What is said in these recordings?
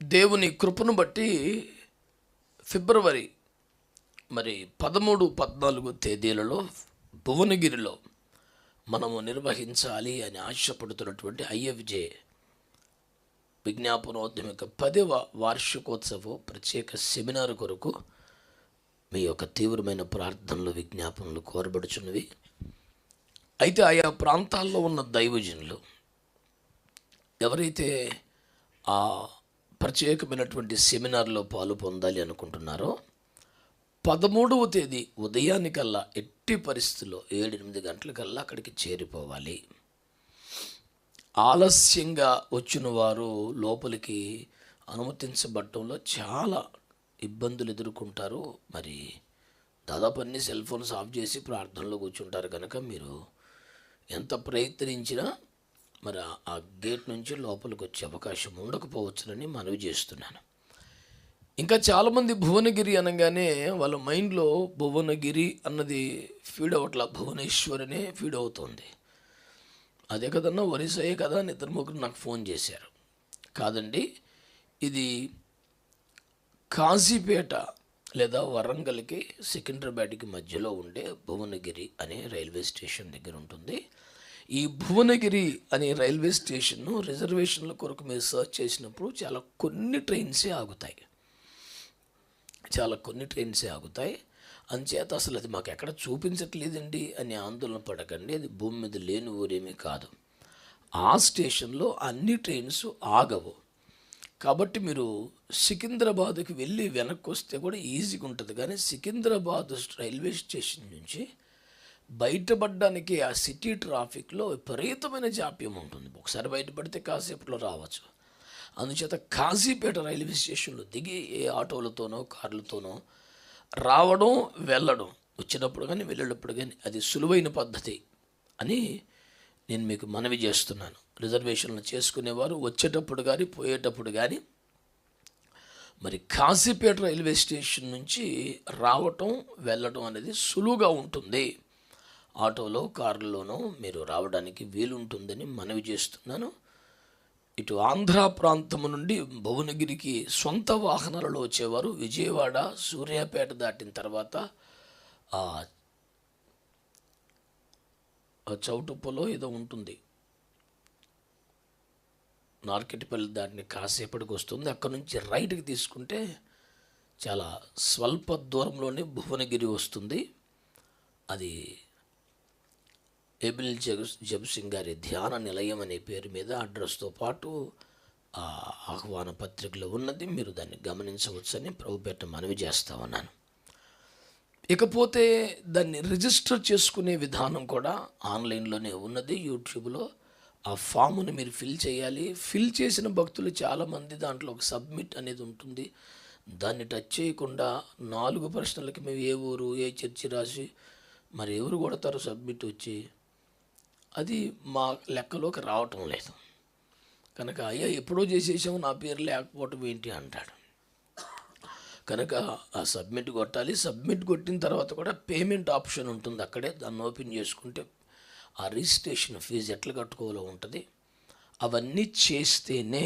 దేవుని కృపను బట్టి ఫిబ్రవరి 13, 14 తేదీలలో భువనగిరిలో మనము నిర్వహించాలి అని ఆశపడుతున్నటువంటి ఐఎఫ్జే విజ్ఞాపనోద్యమిక 10వ వార్షికోత్సవ ప్రత్యేక సెమినార్ కొరకు మీ యొక్క తీవ్రమైన ప్రార్థనలు విజ్ఞాపనలు కోరబడుచున్నవి. అయితే ఆయా ప్రాంతాల్లో ఉన్న దైవజనులు ఎవరైతే ఆ ప్రత్యేకమైనటువంటి సెమినార్లో పాలు పొందాలి అనుకుంటున్నారో 13వ తేదీ ఉదయానికల్లా ఎట్టి పరిస్థితుల్లో 7-8 గంటలకల్లా అక్కడికి చేరిపోవాలి. ఆలస్యంగా వచ్చిన వారు లోపలికి అనుమతించబడటంలో చాలా ఇబ్బందులు ఎదుర్కొంటారు. మరి దాదాపు అన్ని సెల్ ఫోన్స్ ఆఫ్ చేసి ప్రార్థనలో కూర్చుంటారు కనుక మీరు ఎంత ప్రయత్నించినా మరి ఆ గేట్ నుంచి లోపలికి వచ్చే అవకాశం ఉండకపోవచ్చునని మనవి చేస్తున్నాను. ఇంకా చాలామంది భువనగిరి అనగానే వాళ్ళ మైండ్లో భువనగిరి అన్నది ఫీడ్ అవ్వట్లా, భువనేశ్వరనే ఫీడ్ అవుతుంది. అదే కదన్నా ఒరిస్సాయే కదా అని 2-3 నాకు ఫోన్ చేశారు. కాదండి, ఇది కాజీపేట లేదా వరంగల్కి సికింద్రాబాద్కి మధ్యలో ఉండే భువనగిరి అనే రైల్వే స్టేషన్ దగ్గర ఉంటుంది. ఈ భువనగిరి అనే రైల్వే స్టేషన్ను రిజర్వేషన్ల కొరకు మీరు సర్చ్ చేసినప్పుడు చాలా కొన్ని ట్రైన్సే ఆగుతాయి. అంచేత అసలు అది మాకు ఎక్కడ చూపించట్లేదండి అని ఆందోళన పడకండి. అది భూమి మీద లేని ఊరేమీ కాదు. ఆ స్టేషన్లో అన్ని ట్రైన్స్ ఆగవు. కాబట్టి మీరు సికింద్రాబాద్కి వెళ్ళి వెనక్కి వస్తే కూడా ఈజీగా ఉంటుంది. కానీ సికింద్రాబాద్ రైల్వే స్టేషన్ నుంచి బయటపడడానికి ఆ సిటీ ట్రాఫిక్లో విపరీతమైన జాప్యం ఉంటుంది. ఒకసారి బయటపడితే కాసేపట్లో రావచ్చు. అందుచేత కాజీపేట రైల్వే స్టేషన్లో దిగి ఏ ఆటోలతోనో కార్లతోనో రావడం వెళ్ళడం, వచ్చినప్పుడు కానీ వెళ్ళేటప్పుడు కానీ అది సులువైన పద్ధతి అని నేను మీకు మనవి చేస్తున్నాను. రిజర్వేషన్లు చేసుకునేవారు వచ్చేటప్పుడు కానీ పోయేటప్పుడు కానీ మరి కాజీపేట రైల్వే స్టేషన్ నుంచి రావటం వెళ్ళడం అనేది సులువుగా ఉంటుంది. ఆటోలో కారులోనో మీరు రావడానికి వీలుంటుందని మనవి చేస్తున్నాను. ఇటు ఆంధ్ర ప్రాంతము నుండి భువనగిరికి సొంత వాహనాలలో వచ్చేవారు విజయవాడ సూర్యాపేట దాటిన తర్వాత చౌటుప్పలో ఏదో ఉంటుంది, నార్కెట్పల్లి దాటిని కాసేపటికి వస్తుంది. అక్కడ నుంచి రైట్కి తీసుకుంటే చాలా స్వల్ప దూరంలోనే భువనగిరి వస్తుంది. అది ఏబిల్ జబసింగ్ గారి ధ్యాన నిలయం అనే పేరు మీద అడ్రస్తో పాటు ఆహ్వాన పత్రికలో ఉన్నది. మీరు దాన్ని గమనించవచ్చని ప్రభుపేట మనవి చేస్తా ఉన్నాను. ఇకపోతే దాన్ని రిజిస్టర్ చేసుకునే విధానం కూడా ఆన్లైన్లోనే ఉన్నది. యూట్యూబ్లో ఆ ఫామ్ను మీరు ఫిల్ చేయాలి. ఫిల్ చేసిన భక్తులు చాలామంది దాంట్లో ఒక సబ్మిట్ అనేది ఉంటుంది. దాన్ని టచ్ చేయకుండా 4 ప్రశ్నలకి మేము ఏ ఊరు ఏ చర్చి రాసి మరి ఎవరు కొడతారు సబ్మిట్ వచ్చి, అది మా లెక్కలోకి రావటం లేదు. కనుక అయ్యా ఎప్పుడో చేసేసాము నా పేరు లేకపోవటం ఏంటి అంటాడు. కనుక ఆ సబ్మిట్ కొట్టాలి. సబ్మిట్ కొట్టిన తర్వాత కూడా పేమెంట్ ఆప్షన్ ఉంటుంది అక్కడే. దాన్ని ఓపెన్ చేసుకుంటే ఆ రిజిస్ట్రేషన్ ఫీజు ఎట్లా కట్టుకోవాలో ఉంటుంది. అవన్నీ చేస్తేనే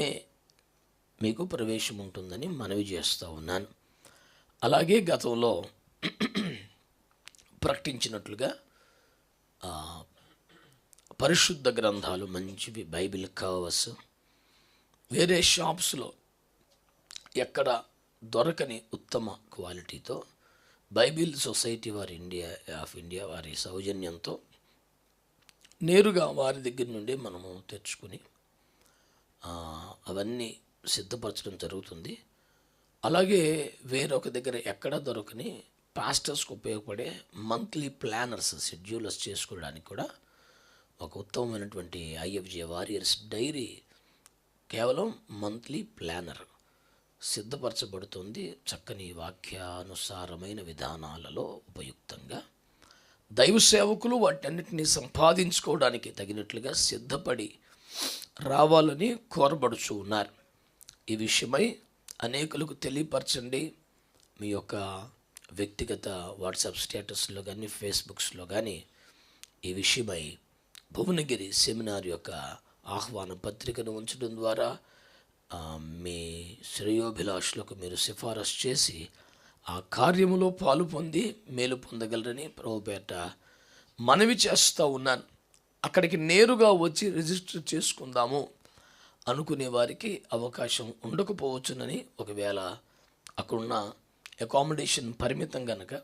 మీకు ప్రవేశం ఉంటుందని మనవి చేస్తూ ఉన్నాను. అలాగే గతంలో ప్రకటించినట్లుగా పరిశుద్ధ గ్రంథాలు మంచివి, బైబిల్ కవర్స్ వేరే షాప్స్లో ఎక్కడ దొరకని ఉత్తమ క్వాలిటీతో బైబిల్ సొసైటీ ఇండియా వారి సౌజన్యంతో నేరుగా వారి దగ్గర నుండి మనము తెచ్చుకుని అవన్నీ సిద్ధపరచడం జరుగుతుంది. అలాగే వేరొక దగ్గర ఎక్కడ దొరకని పాస్టర్స్కి ఉపయోగపడే మంత్లీ ప్లానర్స్, షెడ్యూలర్స్ చేసుకోవడానికి కూడా ఒక ఉత్తమమైనటువంటి ఐఎఫ్జే వారియర్స్ డైరీ కేవలం మంత్లీ ప్లానర్ సిద్ధపరచబడుతుంది. చక్కని వాక్యానుసారమైన విధానాలలో ఉపయుక్తంగా దైవ సేవకులు వాటన్నిటిని సంపాదించుకోవడానికి తగినట్లుగా సిద్ధపడి రావాలని కోరబడుచు ఉన్నారు. ఈ విషయమై అనేకులకు తెలియపరచండి. మీ యొక్క వ్యక్తిగత వాట్సాప్ స్టేటస్లో కానీ ఫేస్బుక్స్లో కానీ ఈ విషయమై భువనగిరి సెమినార్ యొక్క ఆహ్వాన పత్రికను ఉంచడం ద్వారా మీ శ్రేయోభిలాషులకు మీరు సిఫారసు చేసి ఆ కార్యములో పాలు పొంది మేలు పొందగలరని ప్రభుపేట మనవి చేస్తూ ఉన్నాను. అక్కడికి నేరుగా వచ్చి రిజిస్టర్ చేసుకుందాము అనుకునే వారికి అవకాశం ఉండకపోవచ్చునని, ఒకవేళ అక్కడున్న అకామిడేషన్ పరిమితం కనుక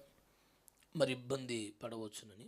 మరి ఇబ్బంది పడవచ్చునని